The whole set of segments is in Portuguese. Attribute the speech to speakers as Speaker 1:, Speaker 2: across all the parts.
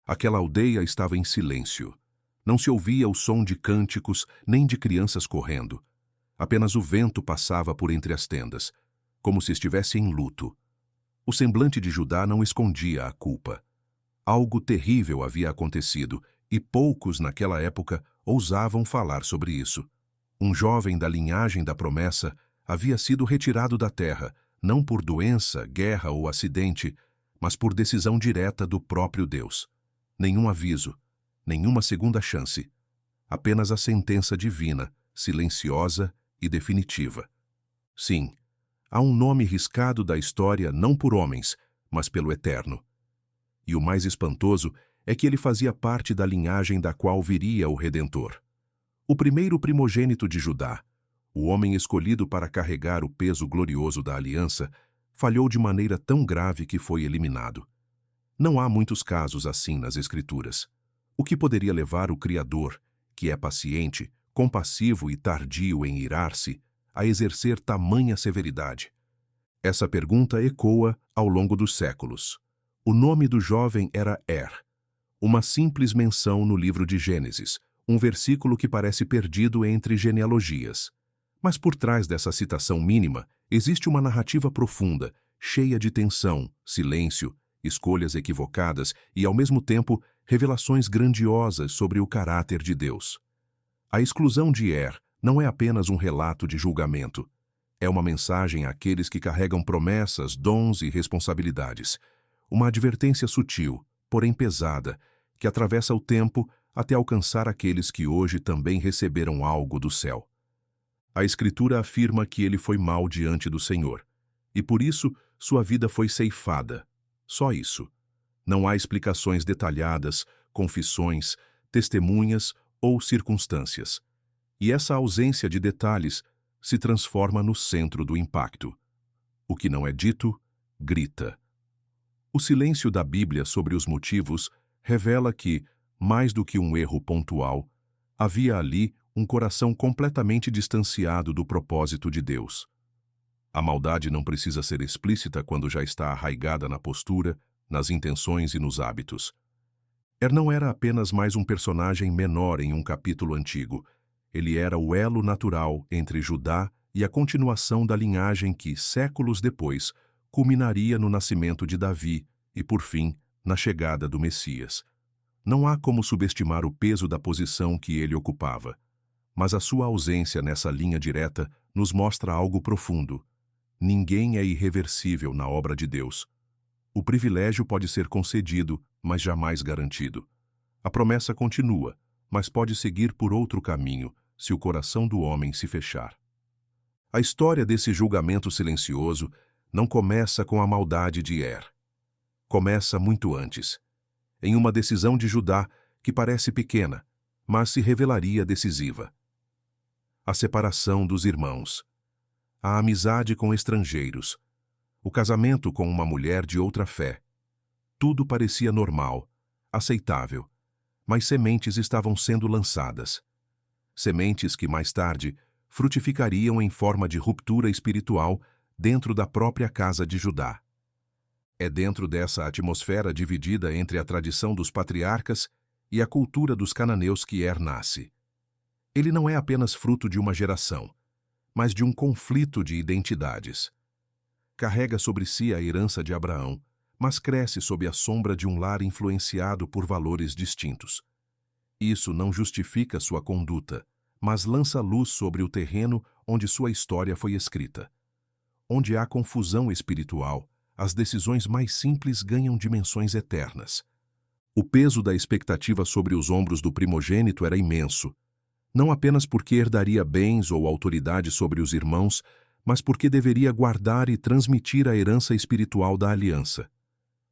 Speaker 1: Aquela aldeia estava em silêncio. Não se ouvia o som de cânticos nem de crianças correndo. Apenas o vento passava por entre as tendas, como se estivesse em luto. O semblante de Judá não escondia a culpa. Algo terrível havia acontecido, e poucos naquela época ousavam falar sobre isso. Um jovem da linhagem da promessa havia sido retirado da terra, não por doença, guerra ou acidente, mas por decisão direta do próprio Deus. Nenhum aviso, nenhuma segunda chance. Apenas a sentença divina, silenciosa e definitiva. Sim, há um nome riscado da história não por homens, mas pelo Eterno. E o mais espantoso é que ele fazia parte da linhagem da qual viria o Redentor. O primeiro primogênito de Judá, o homem escolhido para carregar o peso glorioso da aliança, falhou de maneira tão grave que foi eliminado. Não há muitos casos assim nas Escrituras. O que poderia levar o Criador, que é paciente, compassivo e tardio em irar-se, a exercer tamanha severidade? Essa pergunta ecoa ao longo dos séculos. O nome do jovem era uma simples menção no livro de Gênesis, um versículo que parece perdido entre genealogias. Mas por trás dessa citação mínima, existe uma narrativa profunda, cheia de tensão, silêncio, escolhas equivocadas e, ao mesmo tempo, revelações grandiosas sobre o caráter de Deus. A exclusão de não é apenas um relato de julgamento. É uma mensagem àqueles que carregam promessas, dons e responsabilidades. Uma advertência sutil, porém pesada, que atravessa o tempo até alcançar aqueles que hoje também receberam algo do céu. A Escritura afirma que ele foi mau diante do Senhor, e por isso sua vida foi ceifada. Só isso. Não há explicações detalhadas, confissões, testemunhas ou circunstâncias. E essa ausência de detalhes se transforma no centro do impacto. O que não é dito, grita. O silêncio da Bíblia sobre os motivos revela que, mais do que um erro pontual, havia ali um coração completamente distanciado do propósito de Deus. A maldade não precisa ser explícita quando já está arraigada na postura, nas intenções e nos hábitos. Não era apenas mais um personagem menor em um capítulo antigo. Ele era o elo natural entre Judá e a continuação da linhagem que, séculos depois, culminaria no nascimento de Davi e, por fim, na chegada do Messias. Não há como subestimar o peso da posição que ele ocupava. Mas a sua ausência nessa linha direta nos mostra algo profundo. Ninguém é irreversível na obra de Deus. O privilégio pode ser concedido, mas jamais garantido. A promessa continua, mas pode seguir por outro caminho, se o coração do homem se fechar. A história desse julgamento silencioso não começa com a maldade de Começa muito antes, em uma decisão de Judá que parece pequena, mas se revelaria decisiva. A separação dos irmãos, a amizade com estrangeiros, o casamento com uma mulher de outra fé. Tudo parecia normal, aceitável, mas sementes estavam sendo lançadas. Sementes que mais tarde frutificariam em forma de ruptura espiritual dentro da própria casa de Judá. É dentro dessa atmosfera dividida entre a tradição dos patriarcas e a cultura dos cananeus que nasce. Ele não é apenas fruto de uma geração, mas de um conflito de identidades. Carrega sobre si a herança de Abraão, mas cresce sob a sombra de um lar influenciado por valores distintos. Isso não justifica sua conduta, mas lança luz sobre o terreno onde sua história foi escrita. Onde há confusão espiritual, as decisões mais simples ganham dimensões eternas. O peso da expectativa sobre os ombros do primogênito era imenso, não apenas porque herdaria bens ou autoridade sobre os irmãos, mas porque deveria guardar e transmitir a herança espiritual da aliança.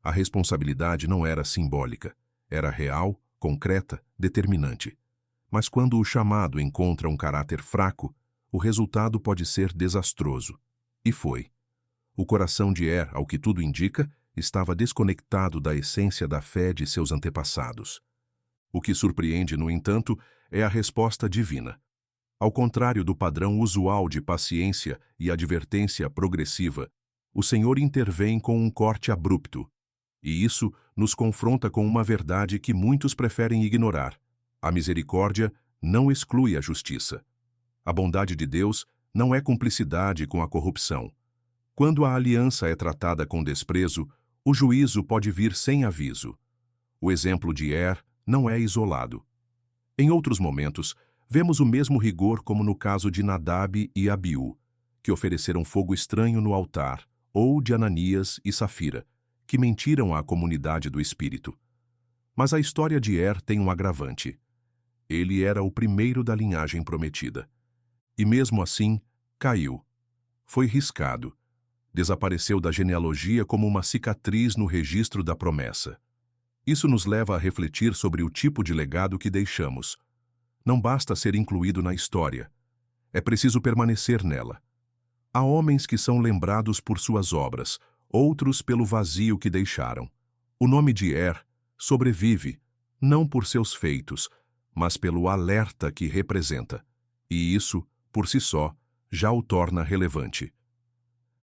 Speaker 1: A responsabilidade não era simbólica, era real, concreta, determinante. Mas quando o chamado encontra um caráter fraco, o resultado pode ser desastroso. E foi. O coração de ao que tudo indica, estava desconectado da essência da fé de seus antepassados. O que surpreende, no entanto, é a resposta divina. Ao contrário do padrão usual de paciência e advertência progressiva, o Senhor intervém com um corte abrupto. E isso nos confronta com uma verdade que muitos preferem ignorar. A misericórdia não exclui a justiça. A bondade de Deus não é cumplicidade com a corrupção. Quando a aliança é tratada com desprezo, o juízo pode vir sem aviso. O exemplo de Er não é isolado. Em outros momentos, vemos o mesmo rigor como no caso de Nadab e Abiú, que ofereceram fogo estranho no altar, ou de Ananias e Safira, que mentiram à comunidade do Espírito. Mas a história de Er tem um agravante. Ele era o primeiro da linhagem prometida. E mesmo assim, caiu. Foi riscado. Desapareceu da genealogia como uma cicatriz no registro da promessa. Isso nos leva a refletir sobre o tipo de legado que deixamos. Não basta ser incluído na história. É preciso permanecer nela. Há homens que são lembrados por suas obras, outros pelo vazio que deixaram. O nome de Er sobrevive, não por seus feitos, mas pelo alerta que representa. E isso, por si só, já o torna relevante.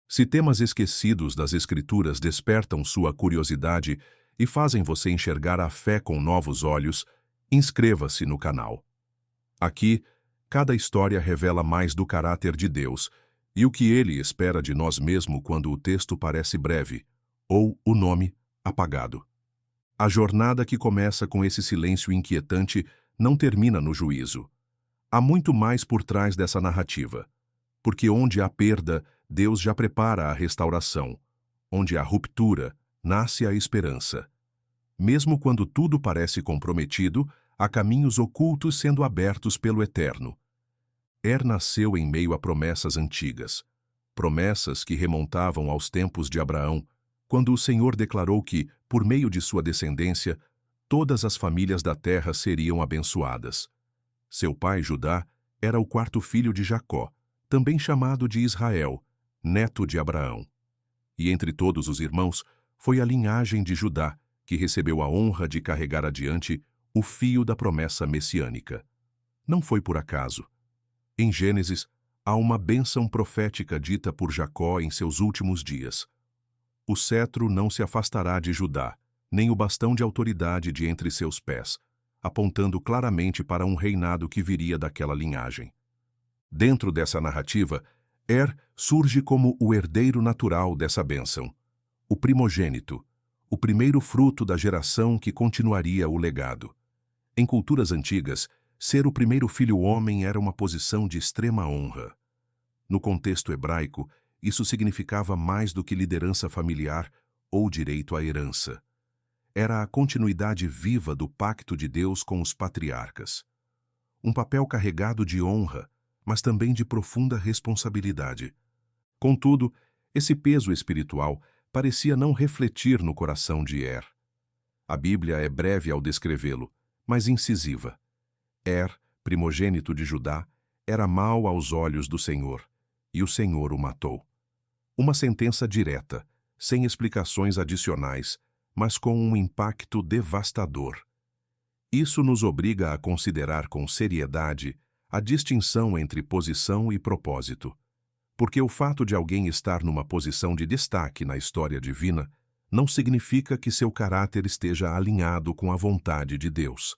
Speaker 1: Se temas esquecidos das Escrituras despertam sua curiosidade e fazem você enxergar a fé com novos olhos, inscreva-se no canal. Aqui, cada história revela mais do caráter de Deus e o que Ele espera de nós mesmo quando o texto parece breve, ou o nome apagado. A jornada que começa com esse silêncio inquietante não termina no juízo. Há muito mais por trás dessa narrativa, porque onde há perda, Deus já prepara a restauração. Onde há ruptura, nasce a esperança. Mesmo quando tudo parece comprometido, há caminhos ocultos sendo abertos pelo Eterno. Er nasceu em meio a promessas antigas, promessas que remontavam aos tempos de Abraão, quando o Senhor declarou que, por meio de sua descendência, todas as famílias da terra seriam abençoadas. Seu pai, Judá, era o quarto filho de Jacó, também chamado de Israel, neto de Abraão. E entre todos os irmãos, foi a linhagem de Judá que recebeu a honra de carregar adiante o fio da promessa messiânica. Não foi por acaso. Em Gênesis, há uma bênção profética dita por Jacó em seus últimos dias. O cetro não se afastará de Judá, nem o bastão de autoridade de entre seus pés, apontando claramente para um reinado que viria daquela linhagem. Dentro dessa narrativa, Er surge como o herdeiro natural dessa bênção, o primogênito, o primeiro fruto da geração que continuaria o legado. Em culturas antigas, ser o primeiro filho homem era uma posição de extrema honra. No contexto hebraico, isso significava mais do que liderança familiar ou direito à herança. Era a continuidade viva do pacto de Deus com os patriarcas. Um papel carregado de honra, mas também de profunda responsabilidade. Contudo, esse peso espiritual parecia não refletir no coração de Er. A Bíblia é breve ao descrevê-lo, mas incisiva. Er, primogênito de Judá, era mau aos olhos do Senhor, e o Senhor o matou. Uma sentença direta, sem explicações adicionais, mas com um impacto devastador. Isso nos obriga a considerar com seriedade a distinção entre posição e propósito. Porque o fato de alguém estar numa posição de destaque na história divina não significa que seu caráter esteja alinhado com a vontade de Deus.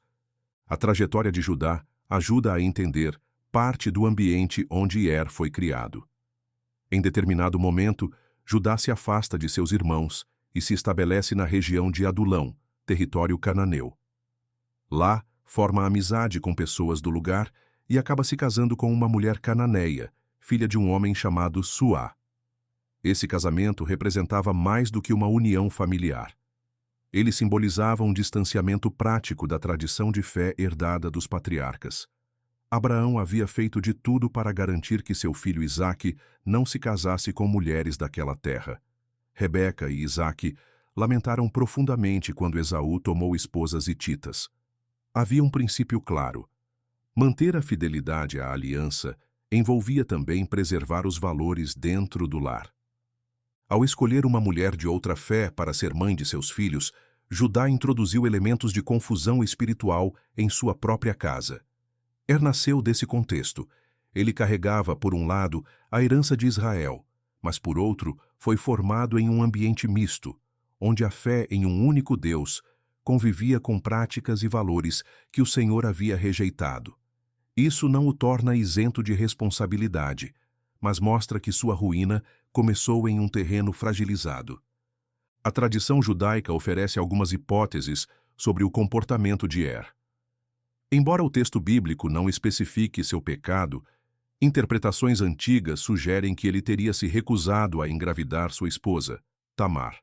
Speaker 1: A trajetória de Judá ajuda a entender parte do ambiente onde Er foi criado. Em determinado momento, Judá se afasta de seus irmãos e se estabelece na região de Adulão, território cananeu. Lá, forma amizade com pessoas do lugar e acaba se casando com uma mulher cananeia, filha de um homem chamado Suá. Esse casamento representava mais do que uma união familiar. Ele simbolizava um distanciamento prático da tradição de fé herdada dos patriarcas. Abraão havia feito de tudo para garantir que seu filho Isaque não se casasse com mulheres daquela terra. Rebeca e Isaque lamentaram profundamente quando Esaú tomou esposas hititas. Havia um princípio claro. Manter a fidelidade à aliança envolvia também preservar os valores dentro do lar. Ao escolher uma mulher de outra fé para ser mãe de seus filhos, Judá introduziu elementos de confusão espiritual em sua própria casa. Er nasceu desse contexto. Ele carregava, por um lado, a herança de Israel, mas, por outro, foi formado em um ambiente misto, onde a fé em um único Deus convivia com práticas e valores que o Senhor havia rejeitado. Isso não o torna isento de responsabilidade, mas mostra que sua ruína começou em um terreno fragilizado. A tradição judaica oferece algumas hipóteses sobre o comportamento de Er. Embora o texto bíblico não especifique seu pecado, interpretações antigas sugerem que ele teria se recusado a engravidar sua esposa, Tamar,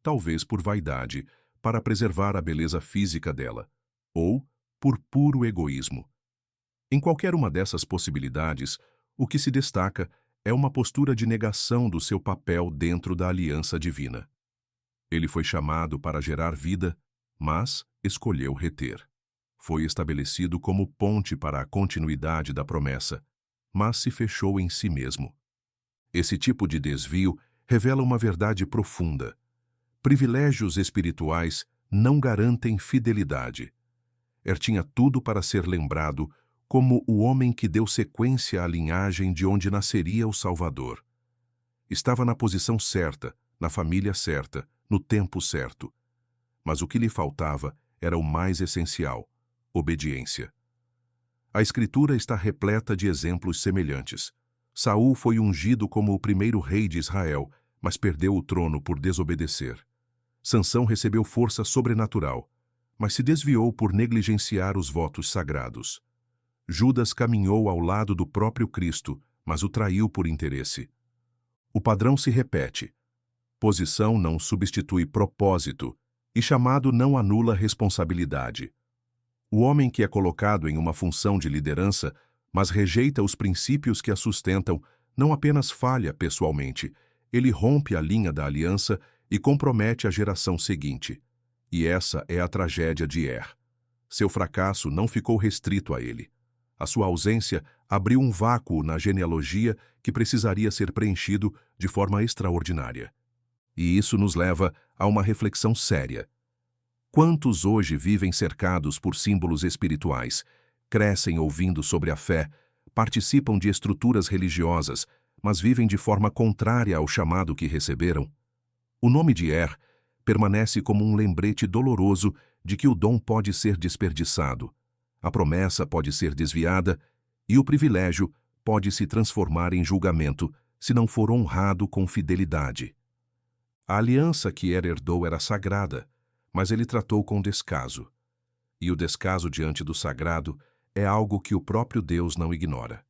Speaker 1: talvez por vaidade, para preservar a beleza física dela, ou por puro egoísmo. Em qualquer uma dessas possibilidades, o que se destaca é uma postura de negação do seu papel dentro da aliança divina. Ele foi chamado para gerar vida, mas escolheu reter. Foi estabelecido como ponte para a continuidade da promessa, mas se fechou em si mesmo. Esse tipo de desvio revela uma verdade profunda. Privilégios espirituais não garantem fidelidade. Er tinha tudo para ser lembrado como o homem que deu sequência à linhagem de onde nasceria o Salvador. Estava na posição certa, na família certa, no tempo certo. Mas o que lhe faltava era o mais essencial: obediência. A Escritura está repleta de exemplos semelhantes. Saul foi ungido como o primeiro rei de Israel, mas perdeu o trono por desobedecer. Sansão recebeu força sobrenatural, mas se desviou por negligenciar os votos sagrados. Judas caminhou ao lado do próprio Cristo, mas o traiu por interesse. O padrão se repete. Posição não substitui propósito, e chamado não anula responsabilidade. O homem que é colocado em uma função de liderança, mas rejeita os princípios que a sustentam, não apenas falha pessoalmente, ele rompe a linha da aliança e compromete a geração seguinte. E essa é a tragédia de Er. Seu fracasso não ficou restrito a ele. A sua ausência abriu um vácuo na genealogia que precisaria ser preenchido de forma extraordinária. E isso nos leva a uma reflexão séria. Quantos hoje vivem cercados por símbolos espirituais, crescem ouvindo sobre a fé, participam de estruturas religiosas, mas vivem de forma contrária ao chamado que receberam? O nome de Er permanece como um lembrete doloroso de que o dom pode ser desperdiçado, a promessa pode ser desviada e o privilégio pode se transformar em julgamento se não for honrado com fidelidade. A aliança que Er herdou era sagrada, mas ele tratou com descaso. E o descaso diante do sagrado é algo que o próprio Deus não ignora.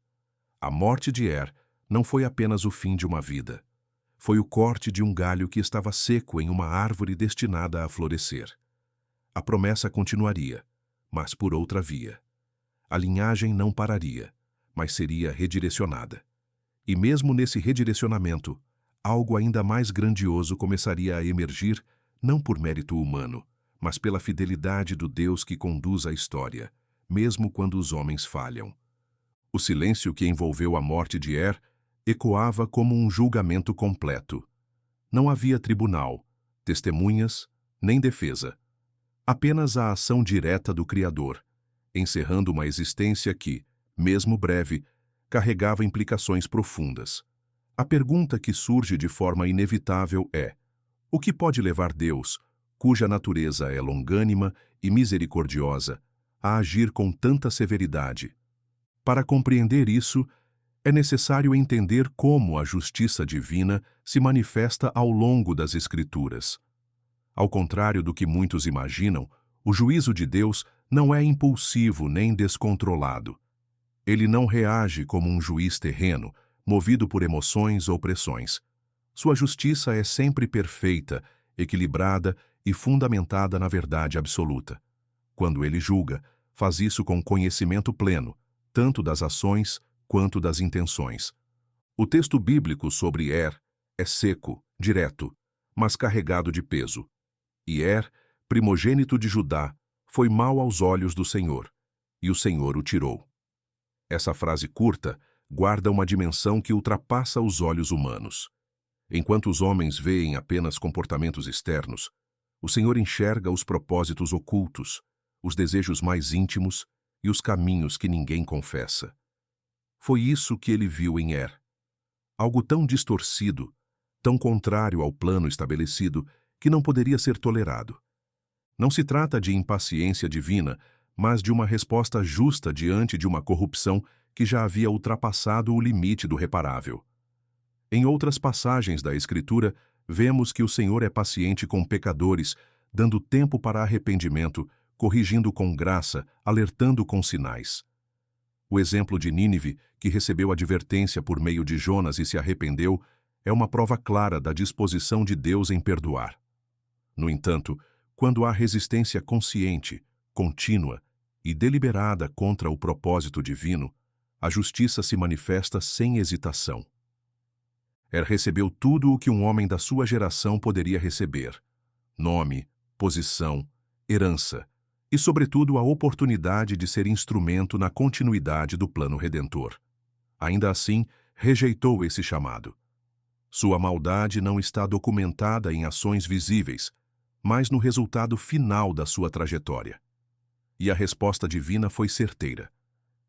Speaker 1: A morte de Er não foi apenas o fim de uma vida. Foi o corte de um galho que estava seco em uma árvore destinada a florescer. A promessa continuaria, mas por outra via. A linhagem não pararia, mas seria redirecionada. E mesmo nesse redirecionamento, algo ainda mais grandioso começaria a emergir, não por mérito humano, mas pela fidelidade do Deus que conduz a história, mesmo quando os homens falham. O silêncio que envolveu a morte de Er ecoava como um julgamento completo. Não havia tribunal, testemunhas, nem defesa. Apenas a ação direta do Criador, encerrando uma existência que, mesmo breve, carregava implicações profundas. A pergunta que surge de forma inevitável é: o que pode levar Deus, cuja natureza é longânima e misericordiosa, a agir com tanta severidade? Para compreender isso, é necessário entender como a justiça divina se manifesta ao longo das Escrituras. Ao contrário do que muitos imaginam, o juízo de Deus não é impulsivo nem descontrolado. Ele não reage como um juiz terreno, movido por emoções ou pressões. Sua justiça é sempre perfeita, equilibrada e fundamentada na verdade absoluta. Quando ele julga, faz isso com conhecimento pleno, tanto das ações quanto das intenções. O texto bíblico sobre Er é seco, direto, mas carregado de peso. E Er, primogênito de Judá, foi mau aos olhos do Senhor, e o Senhor o tirou. Essa frase curta guarda uma dimensão que ultrapassa os olhos humanos. Enquanto os homens veem apenas comportamentos externos, o Senhor enxerga os propósitos ocultos, os desejos mais íntimos e os caminhos que ninguém confessa. Foi isso que ele viu em Er. Algo tão distorcido, tão contrário ao plano estabelecido, que não poderia ser tolerado. Não se trata de impaciência divina, mas de uma resposta justa diante de uma corrupção que já havia ultrapassado o limite do reparável. Em outras passagens da Escritura, vemos que o Senhor é paciente com pecadores, dando tempo para arrependimento, corrigindo com graça, alertando com sinais. O exemplo de Nínive, que recebeu advertência por meio de Jonas e se arrependeu, é uma prova clara da disposição de Deus em perdoar. No entanto, quando há resistência consciente, contínua e deliberada contra o propósito divino, a justiça se manifesta sem hesitação. Recebeu tudo o que um homem da sua geração poderia receber: nome, posição, herança e, sobretudo, a oportunidade de ser instrumento na continuidade do plano redentor. Ainda assim, rejeitou esse chamado. Sua maldade não está documentada em ações visíveis, mas no resultado final da sua trajetória. E a resposta divina foi certeira: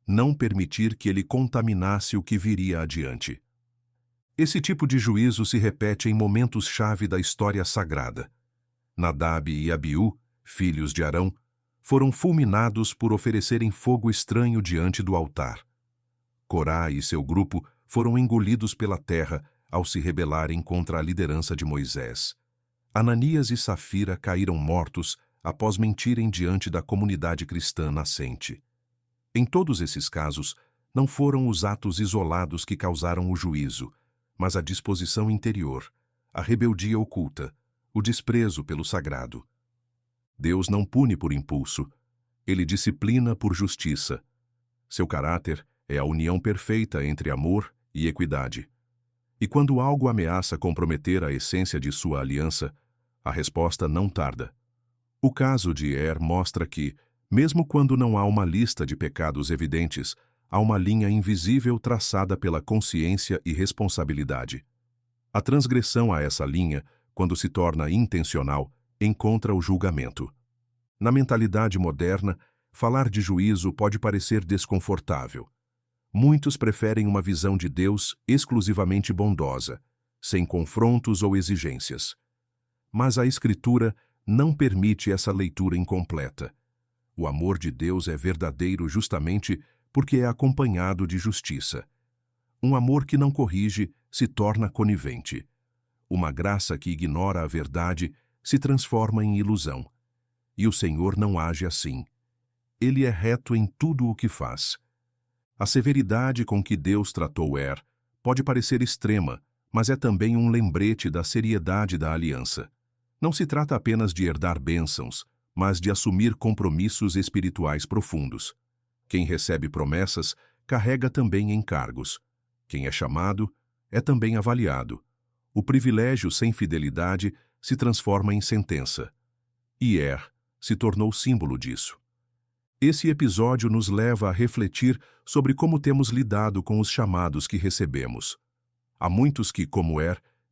Speaker 1: não permitir que ele contaminasse o que viria adiante. Esse tipo de juízo se repete em momentos-chave da história sagrada. Nadab e Abiú, filhos de Arão, foram fulminados por oferecerem fogo estranho diante do altar. Corá e seu grupo foram engolidos pela terra ao se rebelarem contra a liderança de Moisés. Ananias e Safira caíram mortos após mentirem diante da comunidade cristã nascente. Em todos esses casos, não foram os atos isolados que causaram o juízo, mas a disposição interior, a rebeldia oculta, o desprezo pelo sagrado. Deus não pune por impulso, ele disciplina por justiça. Seu caráter é a união perfeita entre amor e equidade. E quando algo ameaça comprometer a essência de sua aliança, a resposta não tarda. O caso de mostra que, mesmo quando não há uma lista de pecados evidentes, há uma linha invisível traçada pela consciência e responsabilidade. A transgressão a essa linha, quando se torna intencional, encontra o julgamento. Na mentalidade moderna, falar de juízo pode parecer desconfortável. Muitos preferem uma visão de Deus exclusivamente bondosa, sem confrontos ou exigências. Mas a Escritura não permite essa leitura incompleta. O amor de Deus é verdadeiro justamente porque é acompanhado de justiça. Um amor que não corrige se torna conivente. Uma graça que ignora a verdade se transforma em ilusão. E o Senhor não age assim. Ele é reto em tudo o que faz. A severidade com que Deus tratou pode parecer extrema, mas é também um lembrete da seriedade da aliança. Não se trata apenas de herdar bênçãos, mas de assumir compromissos espirituais profundos. Quem recebe promessas carrega também encargos. Quem é chamado é também avaliado. O privilégio sem fidelidade se transforma em sentença. E se tornou símbolo disso. Esse episódio nos leva a refletir sobre como temos lidado com os chamados que recebemos. Há muitos que, como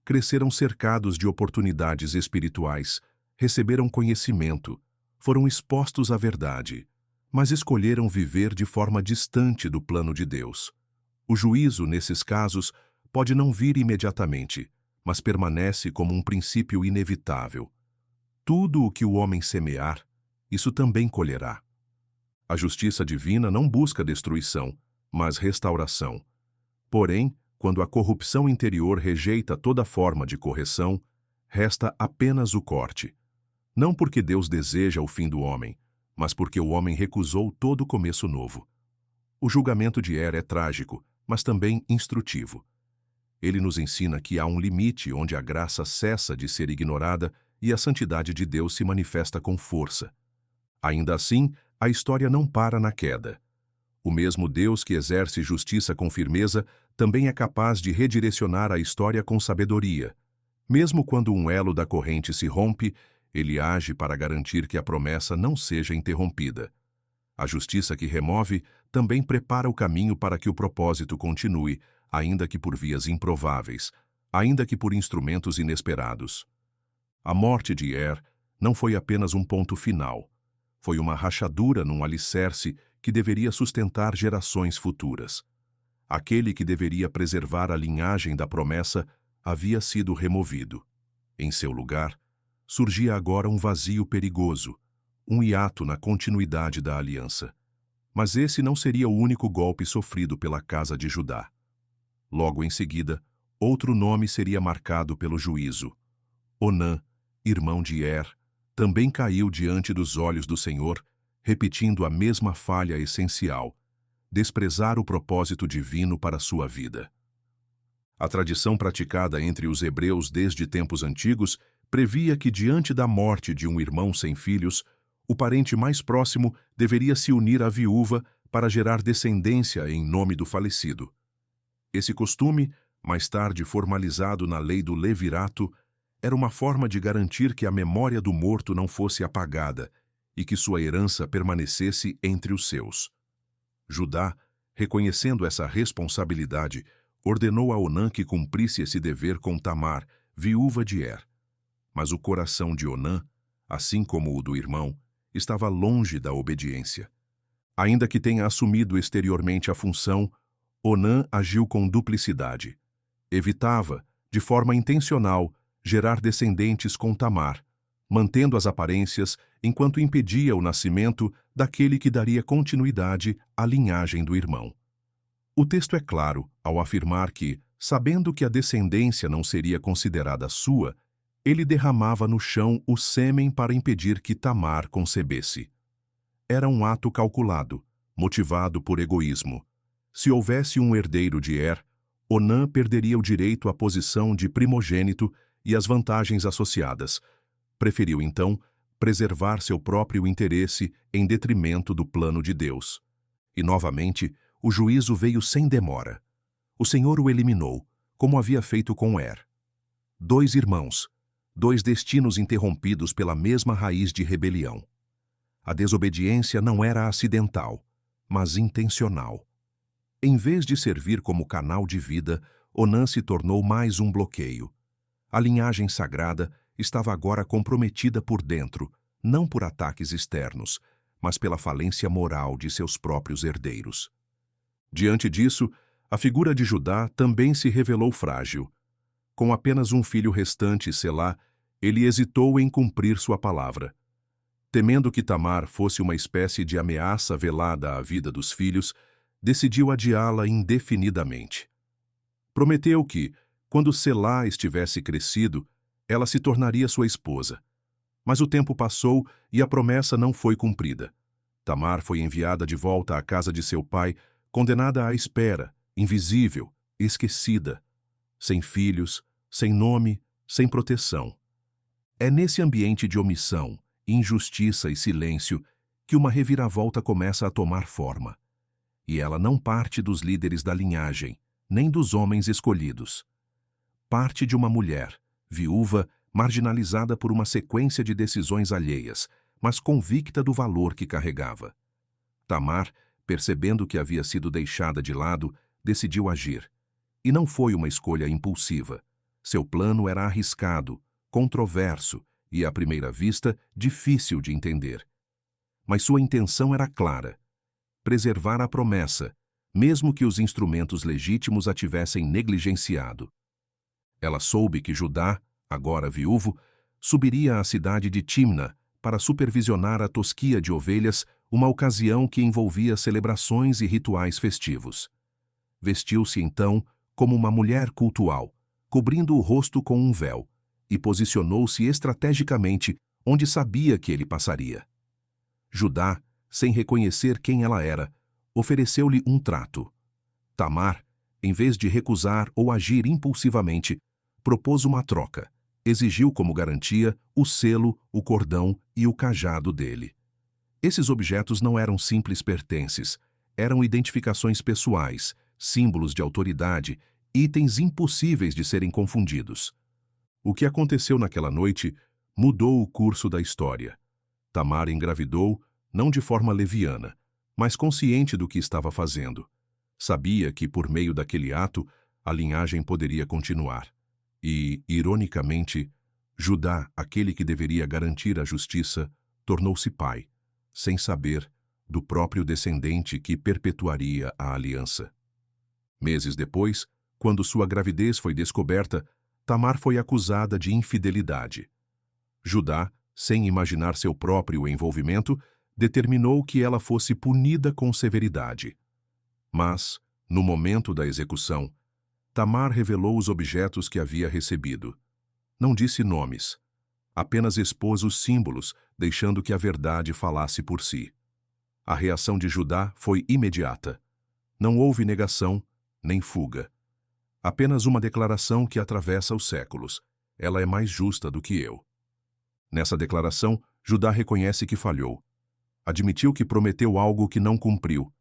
Speaker 1: cresceram cercados de oportunidades espirituais, receberam conhecimento, foram expostos à verdade, mas escolheram viver de forma distante do plano de Deus. O juízo, nesses casos, pode não vir imediatamente, mas permanece como um princípio inevitável. Tudo o que o homem semear, isso também colherá. A justiça divina não busca destruição, mas restauração. Porém, quando a corrupção interior rejeita toda forma de correção, resta apenas o corte. Não porque Deus deseja o fim do homem, mas porque o homem recusou todo começo novo. O julgamento de é trágico, mas também instrutivo. Ele nos ensina que há um limite onde a graça cessa de ser ignorada e a santidade de Deus se manifesta com força. Ainda assim, a história não para na queda. O mesmo Deus que exerce justiça com firmeza também é capaz de redirecionar a história com sabedoria. Mesmo quando um elo da corrente se rompe, ele age para garantir que a promessa não seja interrompida. A justiça que remove também prepara o caminho para que o propósito continue, ainda que por vias improváveis, ainda que por instrumentos inesperados. A morte de não foi apenas um ponto final. Foi uma rachadura num alicerce que deveria sustentar gerações futuras. Aquele que deveria preservar a linhagem da promessa havia sido removido. Em seu lugar, surgia agora um vazio perigoso, um hiato na continuidade da aliança. Mas esse não seria o único golpe sofrido pela casa de Judá. Logo em seguida, outro nome seria marcado pelo juízo. Onã, irmão de Er, também caiu diante dos olhos do Senhor, repetindo a mesma falha essencial: desprezar o propósito divino para sua vida. A tradição praticada entre os hebreus desde tempos antigos previa que, diante da morte de um irmão sem filhos, o parente mais próximo deveria se unir à viúva para gerar descendência em nome do falecido. Esse costume, mais tarde formalizado na lei do levirato, era uma forma de garantir que a memória do morto não fosse apagada e que sua herança permanecesse entre os seus. Judá, reconhecendo essa responsabilidade, ordenou a Onã que cumprisse esse dever com Tamar, viúva de Er. Mas o coração de Onã, assim como o do irmão, estava longe da obediência. Ainda que tenha assumido exteriormente a função, Onã agiu com duplicidade. Evitava, de forma intencional, gerar descendentes com Tamar, mantendo as aparências enquanto impedia o nascimento daquele que daria continuidade à linhagem do irmão. O texto é claro ao afirmar que, sabendo que a descendência não seria considerada sua, ele derramava no chão o sêmen para impedir que Tamar concebesse. Era um ato calculado, motivado por egoísmo. Se houvesse um herdeiro de Er, Onã perderia o direito à posição de primogênito e as vantagens associadas. Preferiu, então, preservar seu próprio interesse em detrimento do plano de Deus. E, novamente, o juízo veio sem demora. O Senhor o eliminou, como havia feito com Er. 2 irmãos, 2 destinos interrompidos pela mesma raiz de rebelião. A desobediência não era acidental, mas intencional. Em vez de servir como canal de vida, Onã se tornou mais um bloqueio. A linhagem sagrada estava agora comprometida por dentro, não por ataques externos, mas pela falência moral de seus próprios herdeiros. Diante disso, a figura de Judá também se revelou frágil. Com apenas um filho restante, Selá, ele hesitou em cumprir sua palavra. Temendo que Tamar fosse uma espécie de ameaça velada à vida dos filhos, decidiu adiá-la indefinidamente. Prometeu que, quando Selá estivesse crescido, ela se tornaria sua esposa. Mas o tempo passou e a promessa não foi cumprida. Tamar foi enviada de volta à casa de seu pai, condenada à espera, invisível, esquecida, sem filhos, sem nome, sem proteção. É nesse ambiente de omissão, injustiça e silêncio que uma reviravolta começa a tomar forma. E ela não parte dos líderes da linhagem, nem dos homens escolhidos. Parte de uma mulher, viúva, marginalizada por uma sequência de decisões alheias, mas convicta do valor que carregava. Tamar, percebendo que havia sido deixada de lado, decidiu agir. E não foi uma escolha impulsiva. Seu plano era arriscado, controverso e, à primeira vista, difícil de entender. Mas sua intenção era clara: preservar a promessa, mesmo que os instrumentos legítimos a tivessem negligenciado. Ela soube que Judá, agora viúvo, subiria à cidade de Timna para supervisionar a tosquia de ovelhas, uma ocasião que envolvia celebrações e rituais festivos. Vestiu-se então como uma mulher cultual, cobrindo o rosto com um véu, e posicionou-se estrategicamente onde sabia que ele passaria. Judá, sem reconhecer quem ela era, ofereceu-lhe um trato. Tamar, em vez de recusar ou agir impulsivamente, propôs uma troca. Exigiu como garantia o selo, o cordão e o cajado dele. Esses objetos não eram simples pertences, eram identificações pessoais, símbolos de autoridade, itens impossíveis de serem confundidos. O que aconteceu naquela noite mudou o curso da história. Tamar engravidou, não de forma leviana, mas consciente do que estava fazendo. Sabia que, por meio daquele ato, a linhagem poderia continuar. E, ironicamente, Judá, aquele que deveria garantir a justiça, tornou-se pai, sem saber, do próprio descendente que perpetuaria a aliança. Meses depois, quando sua gravidez foi descoberta, Tamar foi acusada de infidelidade. Judá, sem imaginar seu próprio envolvimento, determinou que ela fosse punida com severidade. Mas, no momento da execução, Tamar revelou os objetos que havia recebido. Não disse nomes, apenas expôs os símbolos, deixando que a verdade falasse por si. A reação de Judá foi imediata. Não houve negação, nem fuga. Apenas uma declaração que atravessa os séculos. Ela é mais justa do que eu. Nessa declaração, Judá reconhece que falhou. Admitiu que prometeu algo que não cumpriu,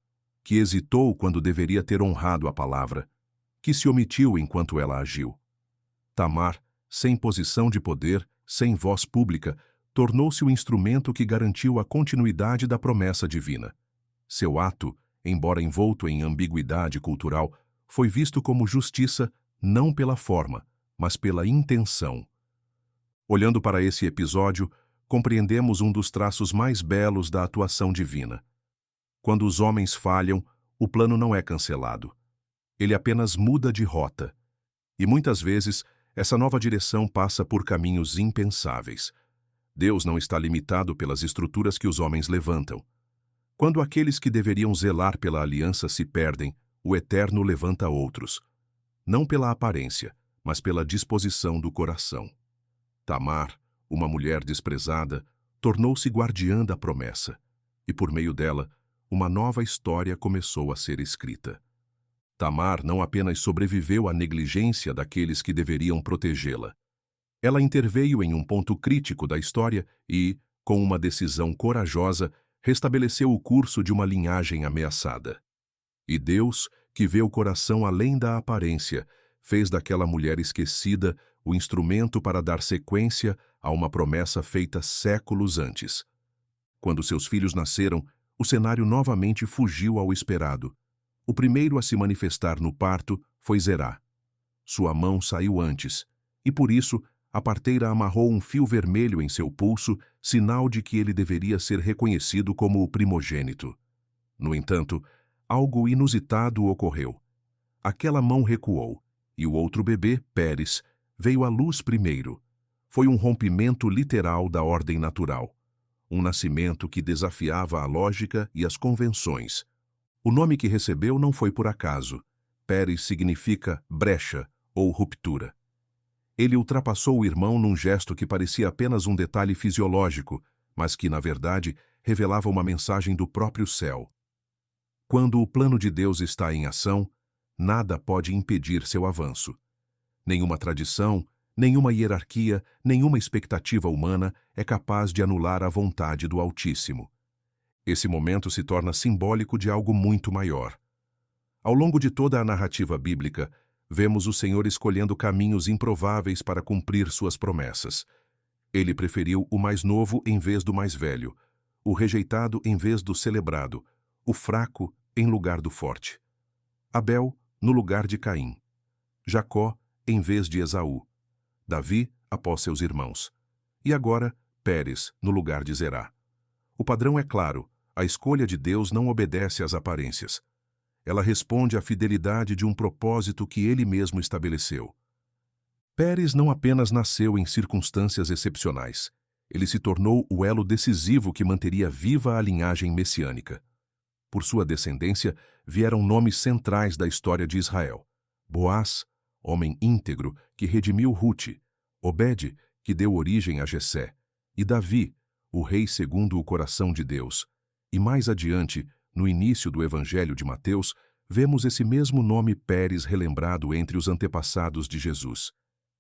Speaker 1: que hesitou quando deveria ter honrado a palavra, que se omitiu enquanto ela agiu. Tamar, sem posição de poder, sem voz pública, tornou-se o instrumento que garantiu a continuidade da promessa divina. Seu ato, embora envolto em ambiguidade cultural, foi visto como justiça não pela forma, mas pela intenção. Olhando para esse episódio, compreendemos um dos traços mais belos da atuação divina. Quando os homens falham, o plano não é cancelado. Ele apenas muda de rota. E muitas vezes, essa nova direção passa por caminhos impensáveis. Deus não está limitado pelas estruturas que os homens levantam. Quando aqueles que deveriam zelar pela aliança se perdem, o Eterno levanta outros. Não pela aparência, mas pela disposição do coração. Tamar, uma mulher desprezada, tornou-se guardiã da promessa, e por meio dela, uma nova história começou a ser escrita. Tamar não apenas sobreviveu à negligência daqueles que deveriam protegê-la. Ela interveio em um ponto crítico da história e, com uma decisão corajosa, restabeleceu o curso de uma linhagem ameaçada. E Deus, que vê o coração além da aparência, fez daquela mulher esquecida o instrumento para dar sequência a uma promessa feita séculos antes. Quando seus filhos nasceram, o cenário novamente fugiu ao esperado. O primeiro a se manifestar no parto foi Zerá. Sua mão saiu antes, e por isso a parteira amarrou um fio vermelho em seu pulso, sinal de que ele deveria ser reconhecido como o primogênito. No entanto, algo inusitado ocorreu. Aquela mão recuou, e o outro bebê, Pérez, veio à luz primeiro. Foi um rompimento literal da ordem natural. Um nascimento que desafiava a lógica e as convenções. O nome que recebeu não foi por acaso. Pérez significa brecha ou ruptura. Ele ultrapassou o irmão num gesto que parecia apenas um detalhe fisiológico, mas que, na verdade, revelava uma mensagem do próprio céu. Quando o plano de Deus está em ação, nada pode impedir seu avanço. Nenhuma tradição, nenhuma hierarquia, nenhuma expectativa humana é capaz de anular a vontade do Altíssimo. Esse momento se torna simbólico de algo muito maior. Ao longo de toda a narrativa bíblica, vemos o Senhor escolhendo caminhos improváveis para cumprir suas promessas. Ele preferiu o mais novo em vez do mais velho, o rejeitado em vez do celebrado, o fraco em lugar do forte. Abel no lugar de Caim. Jacó em vez de Esaú. Davi após seus irmãos. E agora, Pérez no lugar de Zerá. O padrão é claro, a escolha de Deus não obedece às aparências. Ela responde à fidelidade de um propósito que ele mesmo estabeleceu. Pérez não apenas nasceu em circunstâncias excepcionais. Ele se tornou o elo decisivo que manteria viva a linhagem messiânica. Por sua descendência, vieram nomes centrais da história de Israel. Boaz, homem íntegro que redimiu Rute, Obed, que deu origem a Jessé, e Davi, o rei segundo o coração de Deus. E mais adiante, no início do Evangelho de Mateus, vemos esse mesmo nome Pérez relembrado entre os antepassados de Jesus.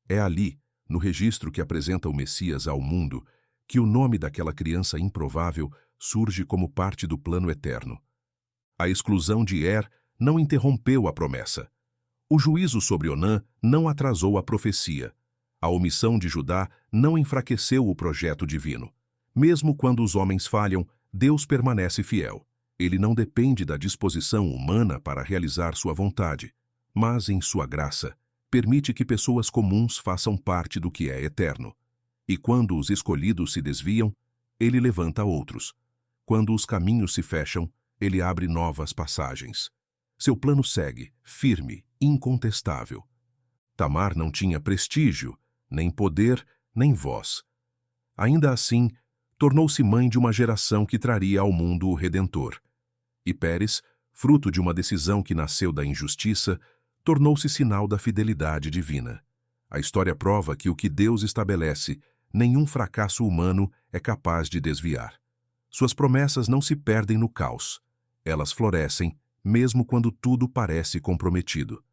Speaker 1: É ali, no registro que apresenta o Messias ao mundo, que o nome daquela criança improvável surge como parte do plano eterno. A exclusão de não interrompeu a promessa. O juízo sobre Onã não atrasou a profecia. A omissão de Judá não enfraqueceu o projeto divino. Mesmo quando os homens falham, Deus permanece fiel. Ele não depende da disposição humana para realizar sua vontade, mas, em sua graça, permite que pessoas comuns façam parte do que é eterno. E quando os escolhidos se desviam, ele levanta outros. Quando os caminhos se fecham, ele abre novas passagens. Seu plano segue, firme, incontestável. Tamar não tinha prestígio, nem poder, nem voz. Ainda assim, tornou-se mãe de uma geração que traria ao mundo o Redentor. E Pérez, fruto de uma decisão que nasceu da injustiça, tornou-se sinal da fidelidade divina. A história prova que o que Deus estabelece, nenhum fracasso humano é capaz de desviar. Suas promessas não se perdem no caos. Elas florescem, mesmo quando tudo parece comprometido.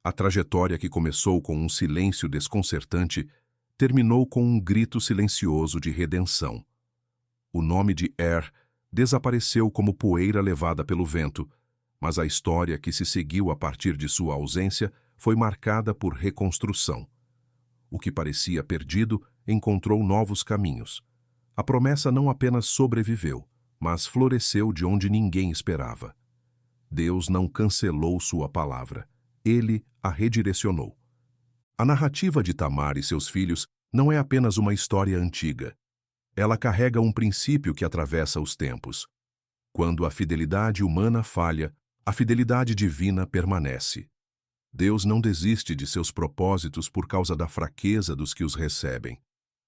Speaker 1: A trajetória que começou com um silêncio desconcertante terminou com um grito silencioso de redenção. O nome de desapareceu como poeira levada pelo vento, mas a história que se seguiu a partir de sua ausência foi marcada por reconstrução. O que parecia perdido encontrou novos caminhos. A promessa não apenas sobreviveu, mas floresceu de onde ninguém esperava. Deus não cancelou sua palavra. Ele a redirecionou. A narrativa de Tamar e seus filhos não é apenas uma história antiga. Ela carrega um princípio que atravessa os tempos. Quando a fidelidade humana falha, a fidelidade divina permanece. Deus não desiste de seus propósitos por causa da fraqueza dos que os recebem.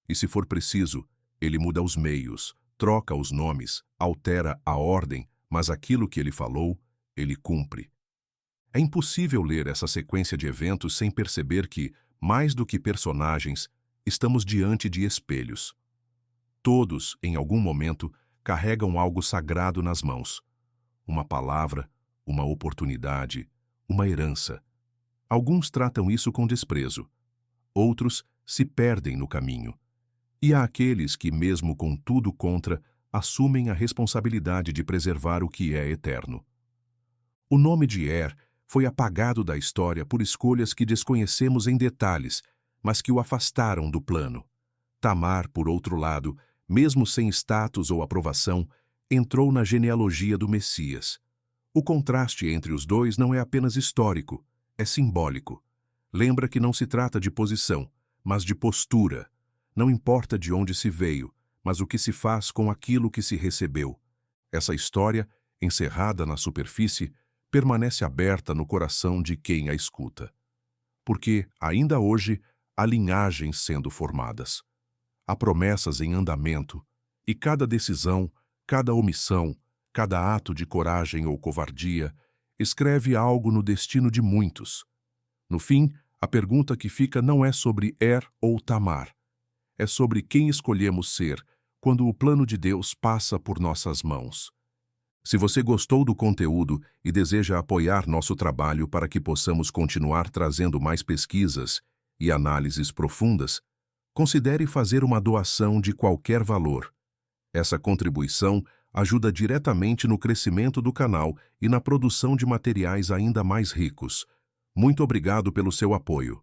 Speaker 1: E se for preciso, ele muda os meios, troca os nomes, altera a ordem, mas aquilo que ele falou, ele cumpre. É impossível ler essa sequência de eventos sem perceber que, mais do que personagens, estamos diante de espelhos. Todos, em algum momento, carregam algo sagrado nas mãos. Uma palavra, uma oportunidade, uma herança. Alguns tratam isso com desprezo. Outros se perdem no caminho. E há aqueles que, mesmo com tudo contra, assumem a responsabilidade de preservar o que é eterno. O nome de foi apagado da história por escolhas que desconhecemos em detalhes, mas que o afastaram do plano. Tamar, por outro lado, mesmo sem status ou aprovação, entrou na genealogia do Messias. O contraste entre os dois não é apenas histórico, é simbólico. Lembra que não se trata de posição, mas de postura. Não importa de onde se veio, mas o que se faz com aquilo que se recebeu. Essa história, encerrada na superfície, permanece aberta no coração de quem a escuta. Porque, ainda hoje, há linhagens sendo formadas. Há promessas em andamento, e cada decisão, cada omissão, cada ato de coragem ou covardia, escreve algo no destino de muitos. No fim, a pergunta que fica não é sobre ou Tamar. É sobre quem escolhemos ser quando o plano de Deus passa por nossas mãos. Se você gostou do conteúdo e deseja apoiar nosso trabalho para que possamos continuar trazendo mais pesquisas e análises profundas, considere fazer uma doação de qualquer valor. Essa contribuição ajuda diretamente no crescimento do canal e na produção de materiais ainda mais ricos. Muito obrigado pelo seu apoio.